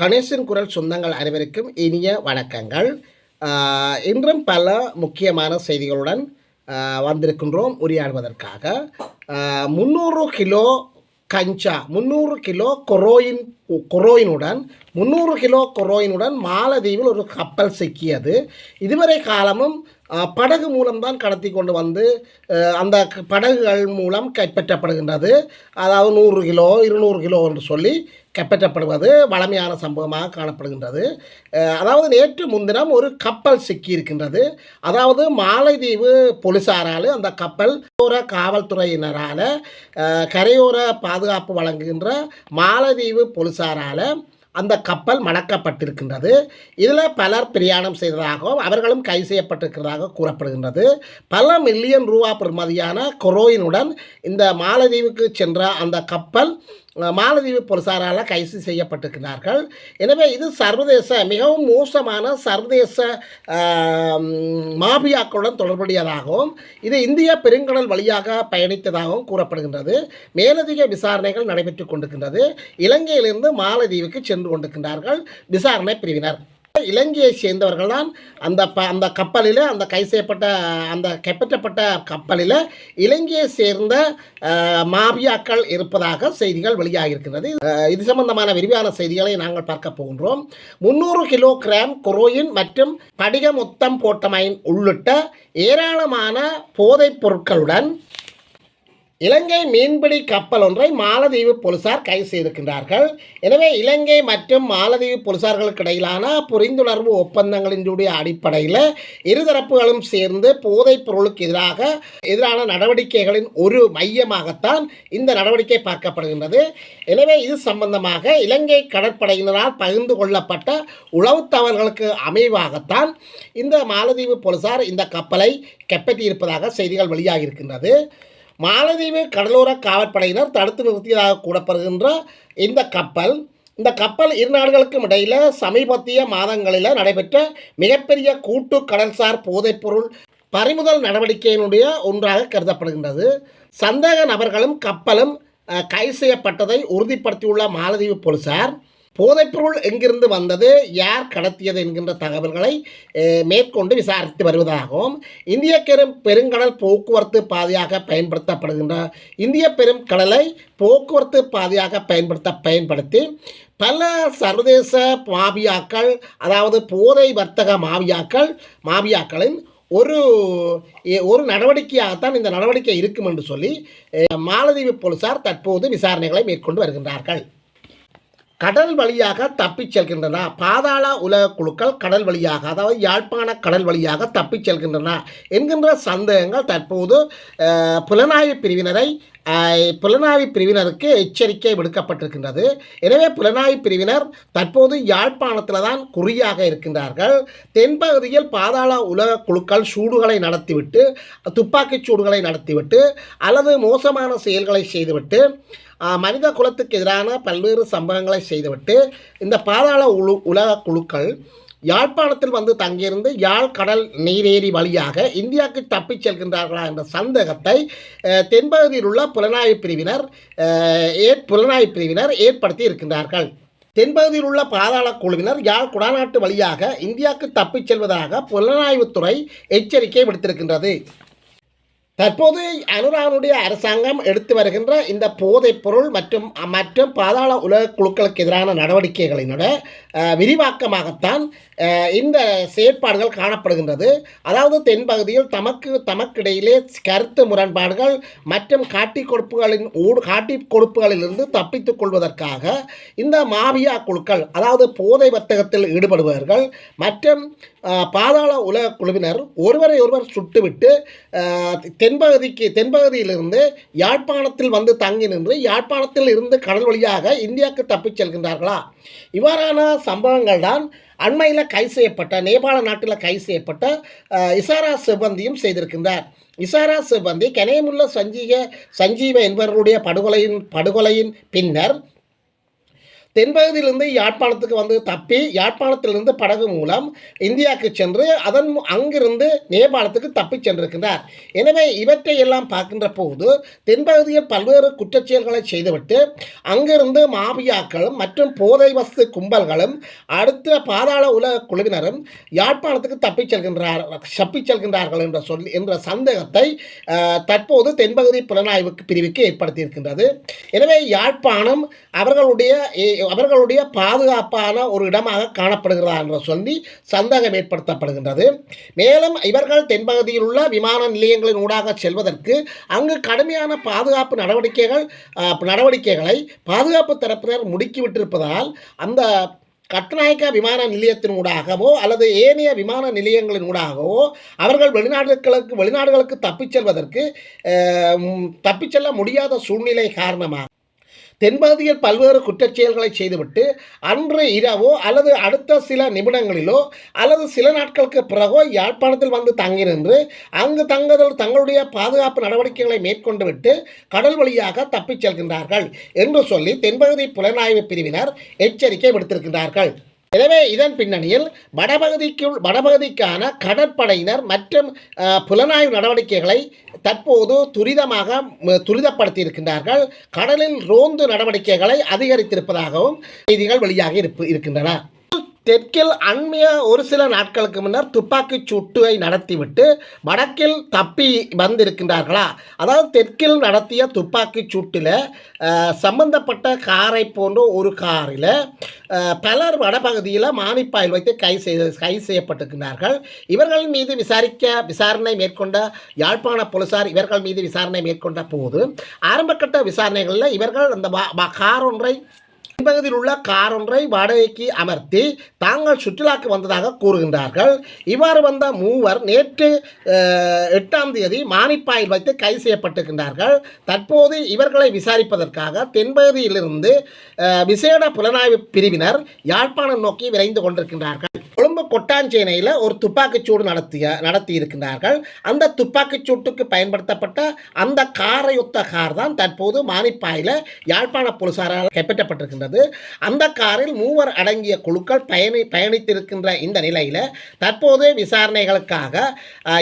கணேசன் குரல் சொந்தங்கள் அனைவருக்கும் இனிய வணக்கங்கள். இன்றும் பல முக்கியமான செய்திகளுடன் வந்திருக்கின்றோம் உரையாடுவதற்காக. 300 கிலோ கஞ்சா, 300 கிலோ கொரோயினுடன் மாலத்தீவில் ஒரு கப்பல் சிக்கியது. இதுவரை காலமும் படகு மூலம்தான் கடத்தி கொண்டு வந்து அந்த படகுகள் மூலம் கைப்பற்றப்படுகின்றது. அதாவது 100 கிலோ 200 கிலோ என்று சொல்லி கைப்பற்றப்படுவது வழமையான சம்பவமாக காணப்படுகின்றது. அதாவது நேற்று முன்தினம் ஒரு கப்பல் சிக்கியிருக்கின்றது. அதாவது மாலைதீவு போலீசாரால் அந்த கப்பல் காவல்துறையினரால் கரையோர பாதுகாப்பு வழங்குகின்ற மாலைதீவு போலீசாரால் அந்த கப்பல் மடக்கப்பட்டிருக்கின்றது. இதில் பலர் பிரயாணம் செய்ததாகவும் அவர்களும் கைது செய்யப்பட்டிருக்கிறதாக கூறப்படுகின்றது. பல மில்லியன் ரூபா பெறுமதியான கொரோயினுடன் இந்த மாலத்தீவுக்கு சென்ற அந்த கப்பல் மாலத்தீவு போலீசாரால் கைது செய்யப்பட்டிருக்கிறார்கள். எனவே இது மிகவும் மோசமான சர்வதேச மாபியாக்களுடன் தொடர்புடையதாகவும் இது இந்திய பெருங்கடல் வழியாக பயணித்ததாகவும் கூறப்படுகின்றது. மேலதிக விசாரணைகள் நடைபெற்றுக் கொண்டிருக்கின்றது. இலங்கையிலிருந்து மாலத்தீவுக்கு சென்று கொண்டிருக்கின்றார்கள் விசாரணை பிரிவினர். இலங்கையை சேர்ந்தவர்கள் தான் அந்த கப்பலில் அந்த கைப்பற்றப்பட்ட கப்பலில் இலங்கையை சேர்ந்த மாபியாக்கள் இருப்பதாக செய்திகள் வெளியாகியிருக்கிறது. இது சம்பந்தமான விரிவான செய்திகளை நாங்கள் பார்க்க போகின்றோம். 300 கிலோகிராம் கொரோயின் மற்றும் படிக மொத்தம் போட்டமைன் உள்ளிட்ட ஏராளமான போதைப் பொருட்களுடன் இலங்கை மீன்பிடி கப்பல் ஒன்றை மாலத்தீவு போலீசார் கைது செய்திருக்கின்றார்கள். எனவே இலங்கை மற்றும் மாலத்தீவு போலீசார்களுக்கு இடையிலான புரிந்துணர்வு ஒப்பந்தங்களினுடைய அடிப்படையில் இருதரப்புகளும் சேர்ந்து போதைப் பொருளுக்கு எதிரான நடவடிக்கைகளின் ஒரு மையமாகத்தான் இந்த நடவடிக்கை பார்க்கப்படுகின்றது. எனவே இது சம்பந்தமாக இலங்கை கடற்படையினரால் பகிர்ந்து கொள்ளப்பட்ட உளவு தகவல்களுக்கு அமைவாகத்தான் இந்த மாலத்தீவு போலீசார் இந்த கப்பலை கைப்பற்றியிருப்பதாக செய்திகள் வெளியாகியிருக்கின்றது. மாலத்தீவு கடலோர காவல்படையினர் தடுத்து நிறுத்தியதாக கூறப்படுகின்ற இந்த கப்பல் இரு நாடுகளுக்கும் இடையில் சமீபத்திய மாதங்களில் நடைபெற்ற மிகப்பெரிய கூட்டு கடல்சார் போதைப்பொருள் பறிமுதல் நடவடிக்கையினுடைய ஒன்றாக கருதப்படுகின்றது. சந்தேக நபர்களும் கப்பலும் கைது செய்யப்பட்டதை உறுதிப்படுத்தியுள்ள மாலத்தீவு போலீசார் போதைப்பொருள் எங்கிருந்து வந்தது, யார் கடத்தியது என்கின்ற தகவல்களை மேற்கொண்டு விசாரித்து வருவதாகவும் இந்திய பெருங்கடல் போக்குவரத்து பாதையாக பயன்படுத்தப்படுகின்ற இந்திய பெருங்கடலை போக்குவரத்து பாதையாக பயன்படுத்தி பல சர்வதேச மாபியாக்கள், அதாவது போதை வர்த்தக மாபியாக்களின் ஒரு நடவடிக்கையாகத்தான் இந்த நடவடிக்கை இருக்கும் என்று சொல்லி மாலத்தீவு போலீசார் தற்போது விசாரணைகளை மேற்கொண்டு வருகின்றார்கள். கடல் வழியாக தப்பிச் செல்கின்றன பாதாள உலக குழுக்கள், கடல் வழியாக, அதாவது யாழ்ப்பாண கடல் வழியாக தப்பிச் செல்கின்றன என்கின்ற சந்தேகங்கள் தற்போது புலனாய்வு பிரிவினருக்கு எச்சரிக்கை விடுக்கப்பட்டிருக்கின்றது. எனவே புலனாய்வு பிரிவினர் தற்போது யாழ்ப்பாணத்தில் தான் குறியாக இருக்கின்றார்கள். தென்பகுதியில் பாதாள உலக குழுக்கள் சூடுகளை நடத்திவிட்டு, துப்பாக்கிச் சூடுகளை நடத்திவிட்டு அல்லது மோசமான செயல்களை செய்துவிட்டு மனித குலத்துக்கு எதிரான பல்வேறு சம்பவங்களை செய்துவிட்டு இந்த பாதாள உலக குழுக்கள் யாழ்ப்பாணத்தில் வந்து தங்கியிருந்து யாழ் கடல் நீரேரி வழியாக இந்தியாவுக்கு தப்பிச் செல்கின்றார்களா என்ற சந்தேகத்தை தென்பகுதியில் உள்ள புலனாய்வு பிரிவினர் ஏற்படுத்தி இருக்கின்றார்கள். தென்பகுதியில் உள்ள பாதாள குழுவினர் யாழ் குடாநாட்டு வழியாக இந்தியாவுக்கு தப்பிச் செல்வதாக புலனாய்வுத்துறை எச்சரிக்கை விடுத்திருக்கின்றது. தற்போது அனுரானுடைய அரசாங்கம் எடுத்து வருகின்ற இந்த போதைப் பொருள் மற்றும் பாதாள உலக குழுக்களுக்கு எதிரான நடவடிக்கைகளினுடைய விரிவாக்கமாகத்தான் இந்த செயற்பாடுகள் காணப்படுகின்றது. அதாவது தென்பகுதியில் தமக்கிடையிலே கருத்து முரண்பாடுகள் மற்றும் காட்டி கொடுப்புகளிலிருந்து தப்பித்துக் கொள்வதற்காக இந்த மாபியா குழுக்கள், அதாவது போதை வர்த்தகத்தில் ஈடுபடுபவர்கள் மற்றும் பாதாள உலக குழுவினர் ஒருவரை ஒருவர் சுட்டுவிட்டு தென்பகுதியிலிருந்து யாழ்ப்பாணத்தில் வந்து தங்கி நின்று யாழ்ப்பாணத்தில் இருந்து கடல் வழியாக இந்தியாவுக்கு தப்பிச் செல்கின்றார்களா? இவ்வாறான சம்பவங்கள் தான் அண்மையில் கைது செய்யப்பட்ட நேபாள நாட்டில் கைது செய்யப்பட்ட இசாரா சிப்பந்தியும் செய்திருக்கின்றார். இசாரா சிப்பந்தி கனேமுல்ல சஞ்சீவ என்பவர்களுடைய படுகொலையின் பின்னர் தென்பகுதியிலிருந்து யாழ்ப்பாணத்துக்கு வந்து தப்பி யாழ்ப்பாணத்திலிருந்து படகு மூலம் இந்தியாவுக்கு சென்று அங்கிருந்து நேபாளத்துக்கு தப்பி சென்றிருக்கின்றார். எனவே இவற்றை எல்லாம் பார்க்கின்ற போது தென்பகுதியில் பல்வேறு குற்றச்செயல்களை செய்துவிட்டு அங்கிருந்து மாபியாக்களும் மற்றும் போதை வஸ்து கும்பல்களும் அடுத்த பாதாள உலக குழுவினரும் யாழ்ப்பாணத்துக்கு தப்பிச் செல்கின்றார்கள் என்ற சந்தேகத்தை தற்போது தென்பகுதி புலனாய்வு பிரிவுக்கு ஏற்படுத்தியிருக்கின்றது. எனவே யாழ்ப்பாணம் அவர்களுடைய பாதுகாப்பான ஒரு இடமாக காணப்படுகிறதா என்று சொல்லி சந்தேகம் ஏற்படுத்தப்படுகின்றது. மேலும் இவர்கள் தென்பகுதியில் உள்ள விமான நிலையங்களின் ஊடாக செல்வதற்கு அங்கு கடுமையான பாதுகாப்பு நடவடிக்கைகளை பாதுகாப்பு தரப்பினர் முடுக்கிவிட்டிருப்பதால் அந்த கட்டுநாயக்க விமான நிலையத்தின் ஊடாகவோ அல்லது ஏனைய விமான நிலையங்களின் ஊடாகவோ அவர்கள் வெளிநாடுகளுக்கு தப்பிச் செல்ல முடியாத சூழ்நிலை காரணமாக தென்பகுதியில் பல்வேறு குற்றச்செயல்களை செய்துவிட்டு அன்று இரவோ அல்லது அடுத்த சில நிமிடங்களிலோ அல்லது சில நாட்களுக்கு பிறகோ யாழ்ப்பாணத்தில் வந்து தங்கி நின்று அங்கு தங்களுடைய பாதுகாப்பு நடவடிக்கைகளை மேற்கொண்டு விட்டு கடல் வழியாக தப்பிச் செல்கின்றார்கள் என்று சொல்லி தென்பகுதி புலனாய்வு பிரிவினர் எச்சரிக்கை விடுத்திருக்கின்றார்கள். எனவே இதன் பின்னணியில் வடபகுதிக்கான கடற்படையினர் மற்றும் புலனாய்வு நடவடிக்கைகளை தற்போது துரிதப்படுத்தி இருக்கின்றார்கள். கடலில் ரோந்து நடவடிக்கைகளை அதிகரித்திருப்பதாகவும் செய்திகள் வெளியாகி இருக்கின்றன. தெற்கில் அண்மைய ஒரு சில நாட்களுக்கு முன்னர் துப்பாக்கிச் சூட்டை நடத்திவிட்டு வடக்கில் தப்பி வந்திருக்கின்றார்களா? அதாவது தெற்கில் நடத்திய துப்பாக்கிச் சூட்டில் சம்பந்தப்பட்ட காரை போன்ற ஒரு காரில் பலர் வடபகுதியில் மானிப்பாயில் வைத்து கைது செய்யப்பட்டிருக்கிறார்கள். இவர்கள் மீது விசாரணை மேற்கொண்ட யாழ்ப்பாண போலீசார் இவர்கள் மீது விசாரணை மேற்கொண்ட போது ஆரம்பகட்ட விசாரணைகளில் இவர்கள் அந்த கார் ஒன்றை தென்பகுதியில் உள்ள கார் ஒன்றை வாடகைக்கு அமர்த்தி தாங்கள் சுற்றுலாக்கு வந்ததாக கூறுகின்றார்கள். இவ்வாறு வந்த மூவர் நேற்று 8ஆம் தேதி மானிப்பாயில் வைத்து கைது செய்யப்பட்டிருக்கின்றார்கள். தற்போது இவர்களை விசாரிப்பதற்காக தென்பகுதியிலிருந்து விசேட புலனாய்வு பிரிவினர் யாழ்ப்பாணம் நோக்கி விரைந்து கொண்டிருக்கின்றார்கள். கொழும்பு கொட்டாஞ்சேனையில் ஒரு துப்பாக்கிச்சூடு நடத்தி இருக்கின்றார்கள். அந்த துப்பாக்கிச்சூட்டுக்கு பயன்படுத்தப்பட்ட அந்த காரையொத்த கார் தான் தற்போது மானிப்பாயில் யாழ்ப்பாண போலீசாரால் கைப்பற்றப்பட்டிருக்கின்றது. அந்த காரில் மூவர் அடங்கிய குழுக்கள் பயணித்திருக்கின்ற இந்த நிலையில் தற்போது விசாரணைகளுக்காக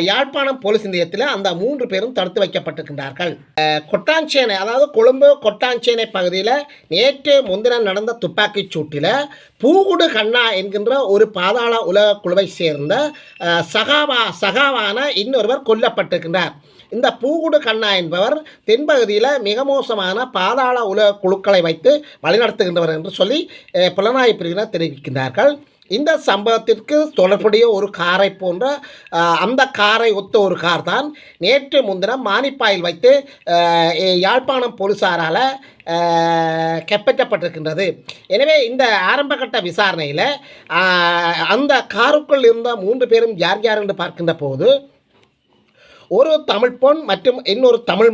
யாழ்ப்பாணம் போலீஸ் நிலையத்தில் அந்த 3 பேரும் தடுத்து வைக்கப்பட்டிருக்கின்றார்கள். கொட்டாஞ்சேனை அதாவது கொழும்பு கொட்டாஞ்சேனை பகுதியில் நேற்று முன்தினம் நடந்த துப்பாக்கிச் சூட்டில் பூகுடு கண்ணா என்கின்ற ஒரு பாதாள உலக குழுவை சேர்ந்த சகாவான இன்னொருவர் கொல்லப்பட்டிருக்கின்றார். இந்த பூகுடு கண்ணா என்பவர் தென்பகுதியில் மிக மோசமான பாதாள உலக குழுக்களை வைத்து வழிநடத்துகின்றவர் என்று சொல்லி புலனாய்வு பிரிவினர் தெரிவிக்கின்றார்கள். இந்த சம்பவத்திற்கு தொடர்புடைய ஒரு காரை போன்ற அந்த காரை ஒத்த ஒரு கார் தான் நேற்று முன்தினம் மானிப்பாயில் வைத்து யாழ்ப்பாணம் போலீசாரால் கைப்பற்றப்பட்டிருக்கின்றது. எனவே இந்த ஆரம்பகட்ட விசாரணையில் அந்த காருக்குள் இருந்த 3 பேரும் யார் யார் என்று பார்க்கின்ற போது ஒரு தமிழ் பொன் மற்றும் இன்னொரு தமிழ்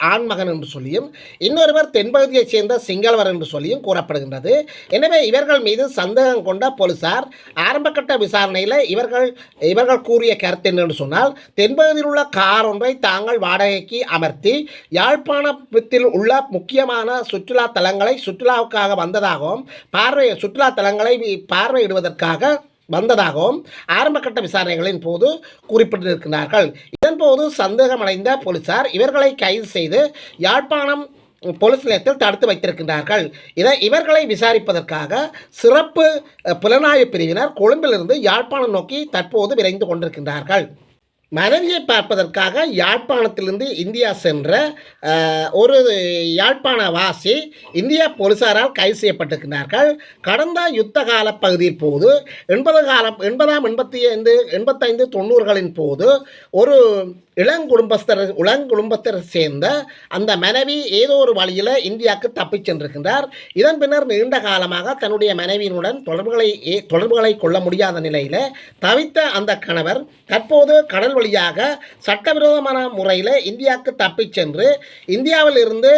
ஆண்மகன் என்று சொல்லியும் இன்னொருவர் தென்பகுதியைச் சேர்ந்த சிங்களவர் என்று சொல்லியும் கூறப்படுகின்றது. எனவே இவர்கள் மீது சந்தேகம் கொண்ட போலீசார் ஆரம்பகட்ட விசாரணையில் இவர்கள் கூறிய கருத்து என்னென்று சொன்னால் தென்பகுதியில் உள்ள கார் ஒன்றை தாங்கள் வாடகைக்கு அமர்த்தி யாழ்ப்பாணத்தில் உள்ள முக்கியமான சுற்றுலா தலங்களை சுற்றுலாவுக்காக வந்ததாகவும் சுற்றுலா தலங்களை பார்வையிடுவதற்காக வந்ததாகவும் ஆரம்பகட்ட விசாரணைகளின் போது குறிப்பிட்டிருக்கிறார்கள். இதன்போது சந்தேகமடைந்த போலீசார் இவர்களை கைது செய்து யாழ்ப்பாணம் போலீஸ் நிலையத்தில் தடுத்து வைத்திருக்கின்றார்கள். இவர்களை விசாரிப்பதற்காக சிறப்பு புலனாய்வு பிரிவினர் கொழும்பிலிருந்து யாழ்ப்பாணம் நோக்கி தற்போது விரைந்து கொண்டிருக்கின்றார்கள். மனைவியை பார்ப்பதற்காக யாழ்ப்பாணத்திலிருந்து இந்தியா சென்ற ஒரு யாழ்ப்பாண வாசி இந்திய போலீசாரால் கைது செய்யப்பட்டிருக்கிறார்கள். கடந்த யுத்த கால பகுதியில் போது 85 90களின் போது ஒரு இளங்குடும்பஸ்தரை சேர்ந்த அந்த மனைவி ஏதோ ஒரு வழியில் இந்தியாவுக்கு தப்பிச் சென்றிருக்கின்றார். இதன் பின்னர் நீண்ட காலமாக தன்னுடைய மனைவியினுடன் தொடர்புகளை கொள்ள முடியாத நிலையில் தவித்த அந்த கணவர் தற்போது கடல் வழியாக சட்டவிரோதமான முறையில் இந்தியாவுக்கு தப்பிச் சென்று இந்தியாவில் இருந்து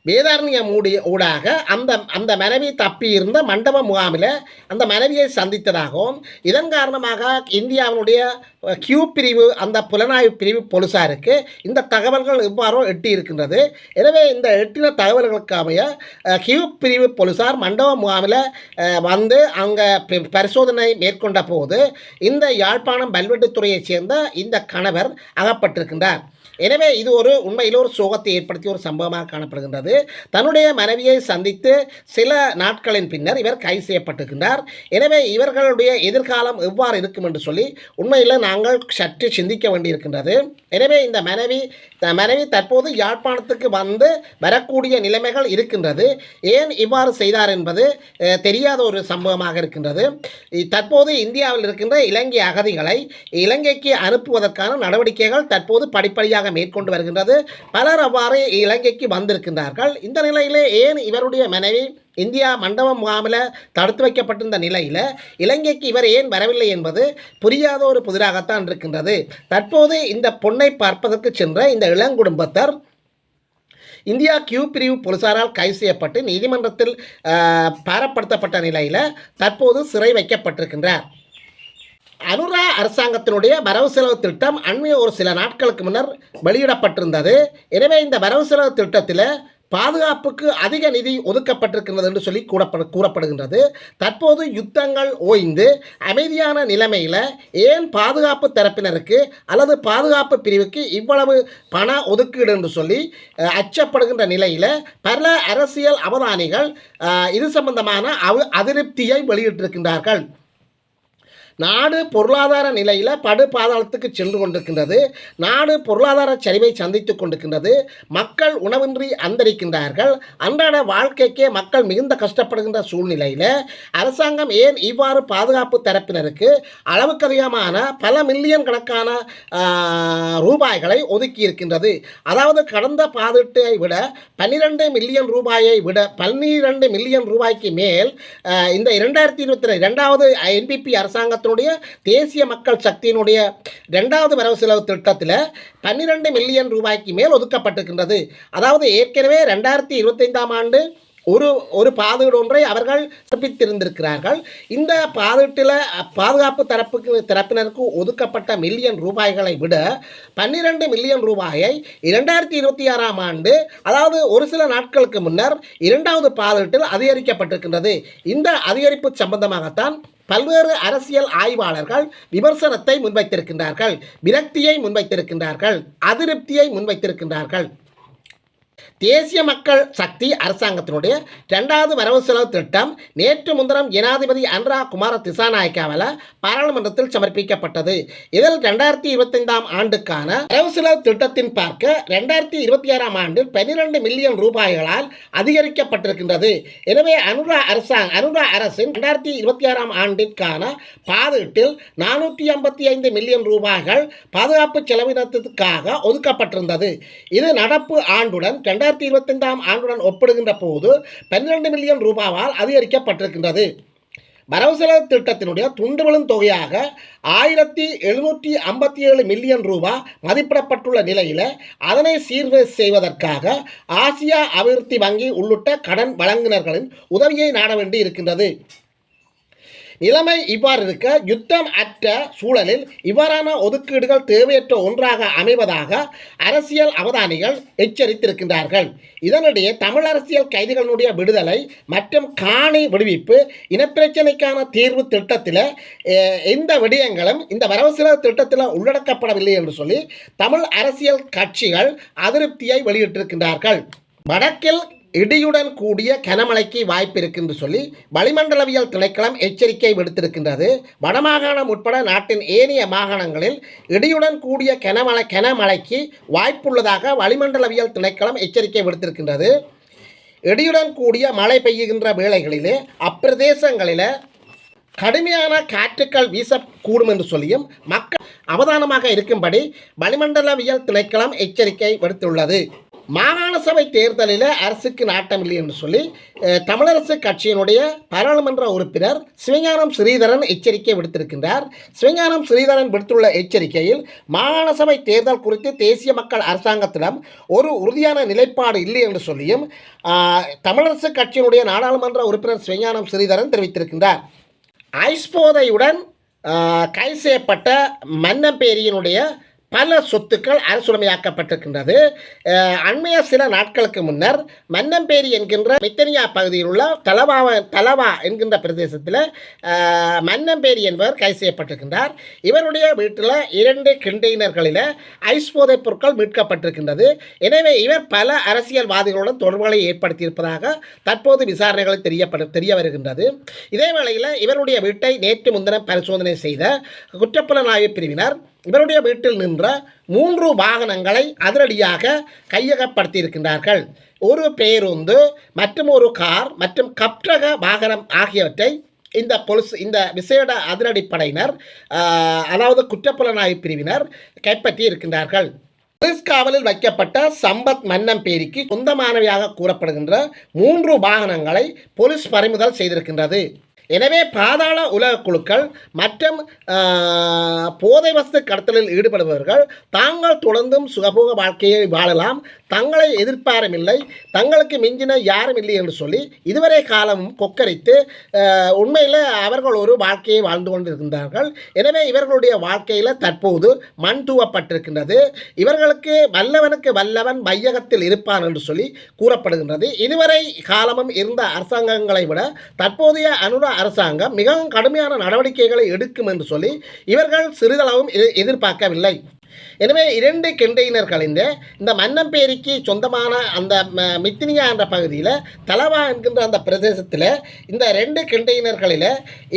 வேதாரண்யம் ஊடாக அந்த அந்த மனைவி தப்பியிருந்த மண்டப முகாமில் அந்த மனைவியை சந்தித்ததாகவும் இதன் காரணமாக இந்தியாவினுடைய கியூ பிரிவு அந்த புலனாய்வு பிரிவு போலீஸாருக்கு இந்த தகவல்கள் எவ்வாறோ எட்டி இருக்கின்றது. எனவே இந்த எட்டின தகவல்களுக்கு அமைய கியூ பிரிவு போலீஸார் மண்டப முகாமில் வந்து அங்கே பரிசோதனை மேற்கொண்ட போது இந்த யாழ்ப்பாணம் பல்வெட்டுத்துறையைச் சேர்ந்த இந்த கணவர் அகப்பட்டிருக்கின்றார். எனவே இது உண்மையில் ஒரு சோகத்தை ஏற்படுத்திய ஒரு சம்பவமாக காணப்படுகின்றது. தன்னுடைய மனைவியை சந்தித்து சில நாட்களின் பின்னர் இவர் கைது செய்யப்பட்டிருக்கின்றார். எனவே இவர்களுடைய எதிர்காலம் எவ்வாறு இருக்கும் என்று சொல்லி உண்மையில் நாங்கள் சற்று சிந்திக்க வேண்டியிருக்கின்றது. எனவே இந்த மனைவி தற்போது யாழ்ப்பாணத்துக்கு வந்து வரக்கூடிய நிலைமைகள் இருக்கின்றது. ஏன் இவ்வாறு செய்தார் என்பது தெரியாத ஒரு சம்பவமாக இருக்கின்றது. தற்போது இந்தியாவில் இருக்கின்ற இலங்கை அகதிகளை இலங்கைக்கு அனுப்புவதற்கான நடவடிக்கைகள் தற்போது படிப்படியாக மேற்கொண்டு வருகின்றது. பலர் அவ்வாறு இலங்கைக்கு வந்திருக்கின்றார்கள். இந்த நிலையிலே ஏன் இவருடைய மனைவி இந்தியா மண்டப முகாமில் தடுத்து வைக்கப்பட்டிருந்த நிலையில் இலங்கைக்கு இவர் ஏன் வரவில்லை என்பது புரியாத ஒரு புதிராகத்தான் இருக்கின்றது. தற்போது இந்த பொண்ணை பார்ப்பதற்கு சென்ற இந்த இளங்குடும்பத்தர் இந்தியா கியூ பிரிவு போலீசாரால் கைது செய்யப்பட்டு நீதிமன்றத்தில் பாரப்படுத்தப்பட்ட நிலையில் தற்போது சிறை வைக்கப்பட்டிருக்கின்றார். அனுரா அரசாங்கத்தினுடைய வரவு செலவு திட்டம் அண்மைய ஒரு சில நாட்களுக்கு முன்னர் வெளியிடப்பட்டிருந்தது. எனவே இந்த வரவு செலவு திட்டத்தில் பாதுகாப்புக்கு அதிக நிதி ஒதுக்கப்பட்டிருக்கின்றது என்று சொல்லி கூறப்படுகின்றது. தற்போது யுத்தங்கள் ஓய்ந்து அமைதியான நிலைமையில் ஏன் பாதுகாப்பு தரப்பினருக்கு அல்லது பாதுகாப்பு பிரிவுக்கு இவ்வளவு பண ஒதுக்கீடு என்று சொல்லி அச்சப்படுகின்ற நிலையில் பல அரசியல் அவதானிகள் இது சம்பந்தமான அதிருப்தியை வெளியிட்டிருக்கின்றார்கள். நாடு பொருளாதார நிலையில் படு பாதாளத்துக்கு சென்று கொண்டிருக்கின்றது. நாடு பொருளாதார சரிவை சந்தித்து கொண்டிருக்கின்றது. மக்கள் உணவின்றி அந்தரிக்கின்றார்கள். அன்றாட வாழ்க்கைக்கே மக்கள் மிகுந்த கஷ்டப்படுகின்ற சூழ்நிலையில் அரசாங்கம் ஏன் இவ்வாறு பாதுகாப்பு தரப்பினருக்கு அளவுக்கு அதிகமான பல மில்லியன் கணக்கான ரூபாய்களை ஒதுக்கி இருக்கின்றது. அதாவது கடந்த பாதீட்டை விட 12 மில்லியன் ரூபாய்க்கு மேல் இந்த 2022 என்பிபி அரசாங்கத்தில் தேசிய மக்கள் சக்தியினுடைய 2வது வரவு செலவு திட்டத்தில் 12 மில்லியன் ரூபாய்க்கு மேல் ஒதுக்கப்பட்டிருக்கின்றது. அதாவது ஏற்கனவே 2025ஆம் ஆண்டு ஒரு பாதீடு ஒன்றை அவர்கள் சமர்ப்பித்திருந்திருக்கிறார்கள். இந்த பாதீட்டில் பாதுகாப்பு தரப்பினருக்கு ஒதுக்கப்பட்ட மில்லியன் ரூபாய்களை விட 12 மில்லியன் ரூபாயை 2026ஆம் ஆண்டு அதாவது ஒரு சில நாட்களுக்கு முன்னர் 2வது பாதீட்டில் அதிகரிக்கப்பட்டிருக்கின்றது. இந்த அதிகரிப்பு சம்பந்தமாகத்தான் பல்வேறு அரசியல் ஆய்வாளர்கள் விமர்சனத்தை முன்வைத்திருக்கின்றார்கள், விரக்தியை முன்வைத்திருக்கின்றார்கள், அதிருப்தியை முன்வைத்திருக்கின்றார்கள். தேசிய மக்கள் சக்தி அரசாங்கத்தினுடைய 2வது வரவு செலவு திட்டம் நேற்று முன்தினம் ஜனாதிபதி அனுரா குமார திசாநாயக்காவால் பாராளுமன்றத்தில் சமர்ப்பிக்கப்பட்டது. இதில் 2025ஆம் ஆண்டுக்கான வரவு செலவு திட்டத்தின் பார்க்க 2026ஆம் ஆண்டில் 12 மில்லியன் ரூபாய்களால் அதிகரிக்கப்பட்டிருக்கின்றது. எனவே அனுரா அரசின் 2026ஆம் ஆண்டிற்கான பாதீட்டில் 455 மில்லியன் ரூபாய்கள் பாதுகாப்பு செலவினத்துக்காக ஒதுக்கப்பட்டிருந்தது. இது நடப்பு ஆண்டுடன் 2025ஆம் ஆண்டுடன் ஒப்பிடுகின்ற போது 12 மில்லியன் ரூபாவால் அதிகரிக்கப்பட்டிருக்கின்றது. வரவு செலவு திட்டத்தினுடைய துண்டுவிழும் தொகையாக 1757 மில்லியன் ரூபாய் மதிப்பிடப்பட்டுள்ள நிலையில் அதனை சீர்வு செய்வதற்காக ஆசியா அபிவிருத்தி வங்கி உள்ளிட்ட கடன் வழங்குநர்களின் உதவியை நாட வேண்டி இருக்கின்றது. நிலைமை இவ்வாறு இருக்க யுத்தம் அற்ற சூழலில் இவ்வாறான ஒதுக்கீடுகள் தேவையற்ற ஒன்றாக அமைவதாக அரசியல் அவதானிகள் எச்சரித்திருக்கின்றார்கள். இதனிடையே தமிழ் அரசியல் கைதிகளுடைய விடுதலை மற்றும் காணி விடுவிப்பு இனப்பிரச்சனைக்கான தீர்வு திட்டத்தில் எந்த விடயங்களும் இந்த வரவு செலவு திட்டத்தில் உள்ளடக்கப்படவில்லை என்று சொல்லி தமிழ் அரசியல் கட்சிகள் அதிருப்தியை வெளியிட்டிருக்கின்றார்கள். வடக்கில் இடியுடன் கூடிய கனமழைக்கு வாய்ப்பு இருக்குன்னு சொல்லி வளிமண்டலவியல் திணைக்களம் எச்சரிக்கை விடுத்திருக்கின்றது. வடமாகாணம் உட்பட நாட்டின் ஏனைய மாகாணங்களில் இடியுடன் கூடிய கனமழைக்கு வாய்ப்புள்ளதாக வளிமண்டலவியல் திணைக்களம் எச்சரிக்கை விடுத்திருக்கின்றது. இடியுடன் கூடிய மழை பெய்யுகின்ற வேளைகளிலே அப்பிரதேசங்களில் கடுமையான காற்றுக்கள் வீசக்கூடும் என்று சொல்லியும் மக்கள் அவதானமாக இருக்கும்படி வளிமண்டலவியல் திணைக்களம் எச்சரிக்கை விடுத்துள்ளது. மாகாண சபை தேர்தலில் அரசுக்கு நாட்டமில்லை என்று சொல்லி தமிழரசு கட்சியினுடைய பாராளுமன்ற உறுப்பினர் சிவஞானம் ஸ்ரீதரன் எச்சரிக்கை விடுத்திருக்கின்றார். சிவஞானம் ஸ்ரீதரன் விடுத்துள்ள எச்சரிக்கையில் மாகாண சபை தேர்தல் குறித்து தேசிய மக்கள் அரசாங்கத்திடம் ஒரு உறுதியான நிலைப்பாடு இல்லை என்று சொல்லியும் தமிழரசு கட்சியினுடைய நாடாளுமன்ற உறுப்பினர் சிவஞானம் ஸ்ரீதரன் தெரிவித்திருக்கின்றார். ஐஸ் போதையுடன் கைது செய்யப்பட்ட மன்னம்பேரியினுடைய பல சொத்துக்கள் அரசுடைமையாக்கப்பட்டிருக்கின்றது. அண்மைய சில நாட்களுக்கு முன்னர் மன்னம்பேரி என்கின்ற மித்தனியா பகுதியில் உள்ள தலவா என்கின்ற பிரதேசத்தில் மன்னம்பேரி என்பவர் கைது செய்யப்பட்டிருக்கின்றார். இவருடைய வீட்டில் 2 கண்டெய்னர்களில் ஐஸ் போதைப் பொருட்கள் மீட்கப்பட்டிருக்கின்றது. எனவே இவர் பல அரசியல்வாதிகளுடன் தொடர்புகளை ஏற்படுத்தியிருப்பதாக தற்போது விசாரணைகளில் தெரிய வருகின்றது. இதே வேளையில் இவருடைய வீட்டை நேற்று முன்தினம் பரிசோதனை செய்த குற்றப்புலனாய்வு பிரிவினர் இவருடைய வீட்டில் நின்ற 3 வாகனங்களை அதிரடியாக கையகப்படுத்தியிருக்கின்றார்கள். ஒரு பேருந்து மற்றும் ஒரு கார் மற்றும் கப்ரக வாகனம் ஆகியவற்றை இந்த விசேட அதிரடிப்படையினர் அதாவது குற்றப்புலனாய்வு பிரிவினர் கைப்பற்றி இருக்கின்றார்கள். போலீஸ் காவலில் வைக்கப்பட்ட சம்பத் மன்னம்பேரிக்கு சொந்தமானவையாக கூறப்படுகின்ற 3 வாகனங்களை போலீஸ் பறிமுதல் செய்திருக்கின்றது. எனவே பாதாள உலக குழுக்கள் மற்றும் போதை வஸ்து கடத்தலில் ஈடுபடுபவர்கள் தாங்கள் தொடர்ந்தும் சுகபோக வாழ்க்கையை வாழலாம், தங்களை எதிர்ப்பாரும் இல்லை, தங்களுக்கு மிஞ்சின யாரும் இல்லை என்று சொல்லி இதுவரை காலமும் கொக்கரித்து உண்மையில் அவர்கள் ஒரு வாழ்க்கையை வாழ்ந்து கொண்டிருக்கின்றார்கள். எனவே இவர்களுடைய வாழ்க்கையில் தற்போது மண் தூவப்பட்டிருக்கின்றது. இவர்களுக்கு வல்லவனுக்கு வல்லவன் மையகத்தில் இருப்பான் என்று சொல்லி கூறப்படுகின்றது. இதுவரை காலமும் இருந்த அரசாங்கங்களை விட தற்போதைய அனுர அரசாங்கம் மிகவும் கடுமையான நடவடிக்கைகளை எடுக்கும் என்று சொல்லி இவர்கள் சிறிதளவும் எதிர்பார்க்கவில்லை. எனவே 2 கண்டெய்னர்களின் இந்த மன்னம்பேரிக்கு சொந்தமான அந்த மித்தினியா என்ற பகுதியில் தலவா என்கின்ற அந்த பிரதேசத்தில் இந்த 2 கண்டெய்னர்களில்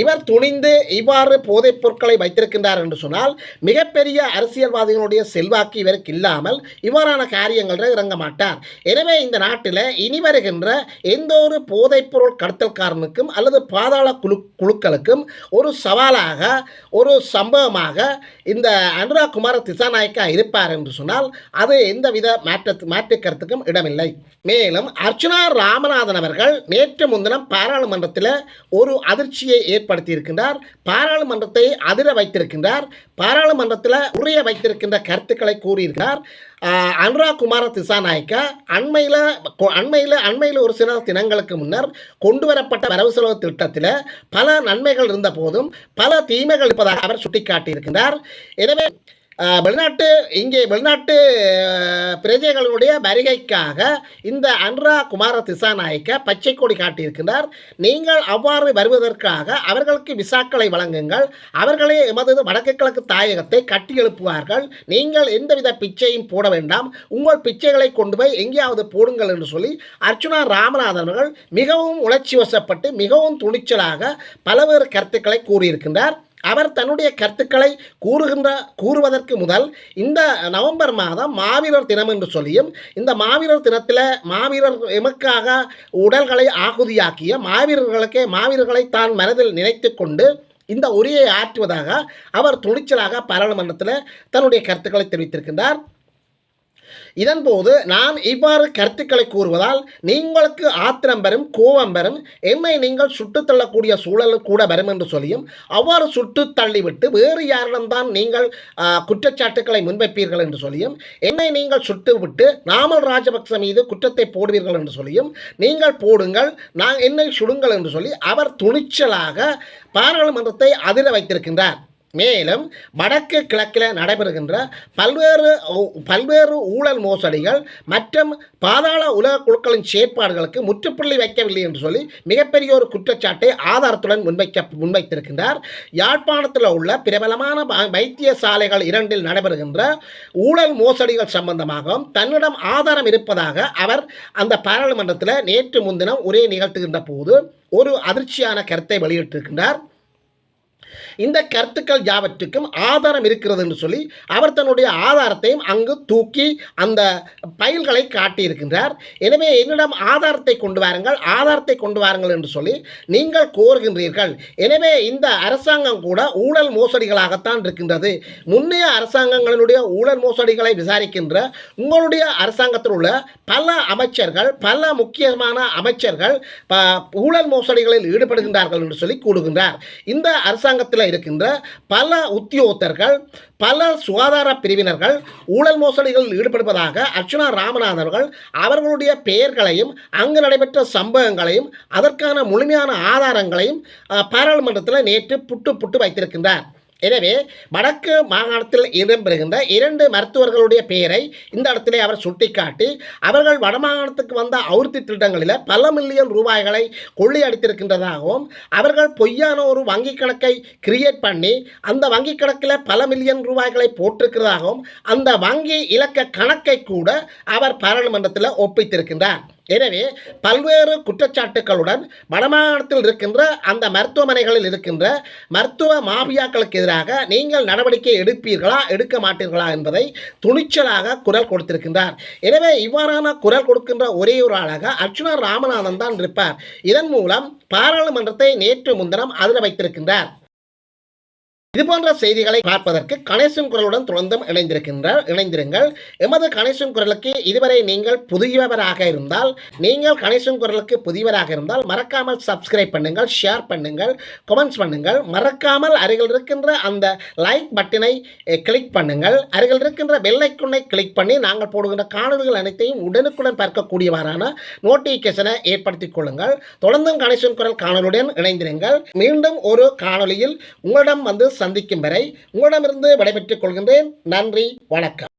இவர் துணிந்து இவ்வாறு போதைப் பொருட்களை வைத்திருக்கின்றார் என்று சொன்னால் மிகப்பெரிய அரசியல்வாதிகளுடைய செல்வாக்கு இவருக்கு இல்லாமல் இவ்வாறான காரியங்களில் இறங்க மாட்டார். எனவே இந்த நாட்டில் இனி வருகின்ற எந்த ஒரு போதைப் பொருள் கடத்தல்காரனுக்கும் அல்லது பாதாள குழுக்களுக்கும் ஒரு சவாலாக ஒரு சம்பவமாக இந்த அனுராகுமார திசாநாயக்கா இருப்பார் என்று சொன்னால் அது எந்தவித மாற்று கருத்துக்கும் இடமில்லை. மேலும் அர்ச்சுனா ராமநாதன் அவர்கள் நேற்று முன்தினம் பாராளுமன்றத்தில் ஒரு அதிர்ச்சியை ஏற்படுத்தி இருக்கின்றார். பாராளுமன்றத்தை அதிர வைத்திருக்கின்றார். பாராளுமன்றத்தில் உரிய வைத்திருக்கின்ற கருத்துக்களை கூறியிருக்கிறார். அனுராகுமார திசாநாயக்கா அண்மையில் ஒரு சில தினங்களுக்கு முன்னர் கொண்டு வரப்பட்ட வரவு செலவு திட்டத்தில் பல நன்மைகள் இருந்த போதும் பல தீமைகள் இருப்பதாக அவர் சுட்டிக்காட்டியிருக்கிறார். எனவே வெளிநாட்டு பிரஜைகளுடைய வருகைக்காக இந்த அனுராகுமார திசாநாயக்க பச்சை கொடி காட்டியிருக்கின்றார். நீங்கள் அவ்வாறு வருவதற்காக அவர்களுக்கு விசாக்களை வழங்குங்கள், அவர்களே எமது வடக்கு கிழக்கு தாயகத்தை கட்டி எழுப்புவார்கள், நீங்கள் எந்தவித பிச்சையும் போட வேண்டாம், உங்கள் பிச்சைகளை கொண்டு போய் எங்கேயாவது போடுங்கள் என்று சொல்லி அர்ச்சுனா ராமநாதன் அவர்கள் மிகவும் உணர்ச்சி வசப்பட்டு மிகவும் துணிச்சலாக பல்வேறு கருத்துக்களை கூறியிருக்கின்றார். அவர் தன்னுடைய கருத்துக்களை கூறுவதற்கு முதல் இந்த நவம்பர் மாதம் மாவீரர் தினம் என்று சொல்லியும் இந்த மாவீரர் தினத்தில் மாவீரர் எமக்காக உடல்களை ஆகுதியாக்கிய மாவீரர்களை தான் மனதில் நினைத்து கொண்டு இந்த உரையை ஆற்றுவதாக அவர் துணிச்சலாக பாராளுமன்றத்தில் தன்னுடைய கருத்துக்களை தெரிவித்திருக்கின்றார். இதன்போது நான் இவ்வாறு கருத்துக்களை கூறுவதால் நீங்களுக்கு ஆத்திரம் வரும், கோபம் வரும், என்னை நீங்கள் சுட்டு தள்ளக்கூடிய சூழல் கூட வரும் என்று சொல்லியும் அவ்வாறு சுட்டு தள்ளிவிட்டு வேறு யாரிடம்தான் நீங்கள் குற்றச்சாட்டுக்களை முன்வைப்பீர்கள் என்று சொல்லியும் என்னை நீங்கள் சுட்டுவிட்டு நாமல் ராஜபக்ச மீது குற்றத்தை போடுவீர்கள் என்று சொல்லியும் நீங்கள் போடுங்கள், என்னை சுடுங்கள் என்று சொல்லி அவர் துணிச்சலாக பாராளுமன்றத்தை அதிர வைத்திருக்கின்றார். மேலும் வடக்கு கிழக்கில் நடைபெறுகின்ற பல்வேறு ஊழல் மோசடிகள் மற்றும் பாதாள உலக குழுக்களின் செயற்பாடுகளுக்கு முற்றுப்புள்ளி வைக்கவில்லை என்று சொல்லி மிகப்பெரிய ஒரு குற்றச்சாட்டை ஆதாரத்துடன் முன்வைத்திருக்கின்றார். யாழ்ப்பாணத்தில் உள்ள பிரபலமான வைத்தியசாலைகள் 2இல் நடைபெறுகின்ற ஊழல் மோசடிகள் சம்பந்தமாகவும் தன்னிடம் ஆதாரம் இருப்பதாக அவர் அந்த பாராளுமன்றத்தில் நேற்று முன்தினம் உரை நிகழ்த்துகின்ற போது ஒரு அதிர்ச்சியான கருத்தை வெளியிட்டிருக்கின்றார். இந்த கருத்துக்கள் யாவற்றுக்கும் ஆதாரம் இருக்கிறது என்று சொல்லி அவர் தன்னுடைய ஆதாரத்தையும் அங்கு தூக்கி அந்த பைல்களை காட்டியிருக்கின்றார். எனவே என்னிடம் ஆதாரத்தை கொண்டு வாருங்கள் என்று சொல்லி நீங்கள் கோருகின்றீர்கள். எனவே இந்த அரசாங்கம் கூட ஊழல் மோசடிகளாகத்தான் இருக்கின்றது. முன்னைய அரசாங்கங்களினுடைய ஊழல் மோசடிகளை விசாரிக்கின்ற உங்களுடைய அரசாங்கத்தில் உள்ள பல அமைச்சர்கள், பல முக்கியமான அமைச்சர்கள் ஊழல் மோசடிகளில் ஈடுபடுகின்றார்கள் என்று சொல்லி கூறுகின்றார். இந்த அரசாங்கத்தில் இருக்கின்ற பல உத்தியோகத்தர்கள், பல சுகாதார பிரிவினர்கள் ஊழல் மோசடிகளில் ஈடுபடுவதாக அர்ச்சுனா ராமநாதன் அவர்களுடைய பெயர்களையும் அங்கு நடைபெற்ற சம்பவங்களையும் அதற்கான முழுமையான ஆதாரங்களையும் பாராளுமன்றத்தில் நேற்று புட்டு வைத்திருக்கின்றார். எனவே வடக்கு மாகாணத்தில் இடம்பெறுகின்ற 2 மருத்துவர்களுடைய பெயரை இந்த இடத்திலே அவர் சுட்டிக்காட்டி அவர்கள் வடமாகாணத்துக்கு வந்த அபிவிருத்தி திட்டங்களில் பல மில்லியன் ரூபாய்களை கொள்ளையடித்திருக்கின்றதாகவும் அவர்கள் பொய்யான ஒரு வங்கி கணக்கை கிரியேட் பண்ணி அந்த வங்கி கணக்கில் பல மில்லியன் ரூபாய்களை போட்டிருக்கிறதாகவும் அந்த வங்கி இலக்க கணக்கை கூட அவர் பாராளுமன்றத்தில் ஒப்பித்திருக்கின்றார். எனவே பல்வேறு குற்றச்சாட்டுகளுடன் வடமாகாணத்தில் இருக்கின்ற அந்த மருத்துவமனைகளில் இருக்கின்ற மருத்துவ மாபியாக்களுக்கு எதிராக நீங்கள் நடவடிக்கை எடுப்பீர்களா எடுக்க மாட்டீர்களா என்பதை துணிச்சலாக குரல் கொடுத்திருக்கின்றார். எனவே இவ்வாறான குரல் கொடுக்கின்ற ஒரே ஒரு ஆளாக அர்ச்சுனா ராமநாதன் தான் இருப்பார். இதன் மூலம் பாராளுமன்றத்தை நேற்று முன்தினம் அதிர வைத்திருக்கின்றார். இதுபோன்ற செய்திகளை பார்ப்பதற்கு கணேசன் குரலுடன் தொடர்ந்தும் இணைந்திருங்கள். எமது கணேசன் குரலுக்கு இதுவரை நீங்கள் புதியவராக இருந்தால் மறக்காமல் சப்ஸ்கிரைப் பண்ணுங்கள், ஷேர் பண்ணுங்கள், கமெண்ட்ஸ் பண்ணுங்கள். மறக்காமல் அருகில் இருக்கின்ற அந்த லைக் பட்டனை கிளிக் பண்ணுங்கள். அருகில் இருக்கின்ற பெல் ஐகானை கிளிக் பண்ணி நாங்கள் போடுகின்ற காணொலிகள் அனைத்தையும் உடனுக்குடன் பார்க்கக்கூடியவாறான நோட்டிஃபிகேஷனை ஏற்படுத்திக் கொள்ளுங்கள். தொடர்ந்தும் கணேசன் குரல் காணொலியுடன் இணைந்திருங்கள். மீண்டும் ஒரு காணொலியில் உங்களிடம் சந்திக்கும் வரை உங்களிடமிருந்து விடைபெற்றுக் கொள்கின்றேன். நன்றி, வணக்கம்.